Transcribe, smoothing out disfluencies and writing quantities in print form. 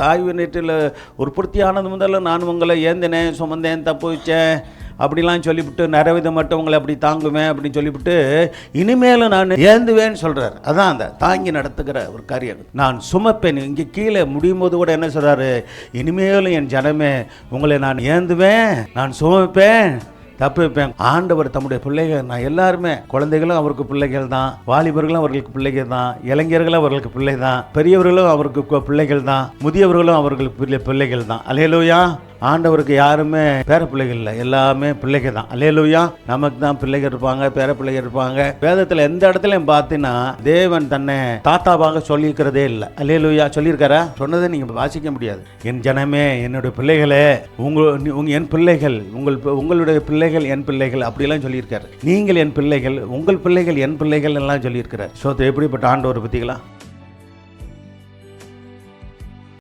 தாய் வீட்டில் உற்பத்தியானது முதல்ல நான் உங்களை ஏந்தினேன், சுமந்தேன், தப்பு வச்சேன் அப்படிலாம் சொல்லிவிட்டு நிறைவித மட்டும் உங்களை அப்படி தாங்குவேன் அப்படின்னு சொல்லிவிட்டு இனிமேலும் நான் ஏந்துவேன்னு சொல்கிறார். அதான் அந்த தாங்கி நடத்துகிற ஒரு காரியம். நான் சுமப்பேன். இங்கே கீழே முடியும் போது கூட என்ன சொல்கிறாரு, இனிமேலும் என் ஜனமே உங்களை நான் ஏந்துவேன், நான் சுமப்பேன், தப்பு வைப்பேன். ஆண்டவர் தம்முடைய பிள்ளைகள், நான் எல்லாருமே, குழந்தைகளும் அவருக்கு பிள்ளைகள் தான், வாலிபர்களும் அவர்களுக்கு பிள்ளைகள் தான், இளைஞர்களும் அவர்களுக்கு பிள்ளை தான், பெரியவர்களும் அவருக்கு பிள்ளைகள் தான், முதியவர்களும் அவர்களுக்கு பிள்ளைகள் தான். அல்லேலூயா. ஆண்டவருக்கு யாருமே பேர பிள்ளைகள் இல்லை, எல்லாமே பிள்ளைகள் தான். அல்லேலூயா. நமக்கு தான் பிள்ளைகள் இருப்பாங்க, பேர பிள்ளைகள் இருப்பாங்க. வேதத்தில் எந்த இடத்துலையும் பார்த்தீங்கன்னா தேவன் தன்னை தாத்தாவாக சொல்லியிருக்கிறதே இல்லை. அல்லேலூயா. சொல்லியிருக்காரா? சொன்னதை நீங்கள் வாசிக்க முடியாது. என் ஜனமே, என்னுடைய பிள்ளைகளே, என் பிள்ளைகள், உங்களுடைய பிள்ளைகள் என் பிள்ளைகள் அப்படிலாம் சொல்லியிருக்காரு. நீங்கள் என் பிள்ளைகள், உங்கள் பிள்ளைகள் என் பிள்ளைகள் எல்லாம் சொல்லியிருக்கிறார். ஸோ எப்படிப்பட்ட ஆண்டவர் பற்றிக்கலாம்.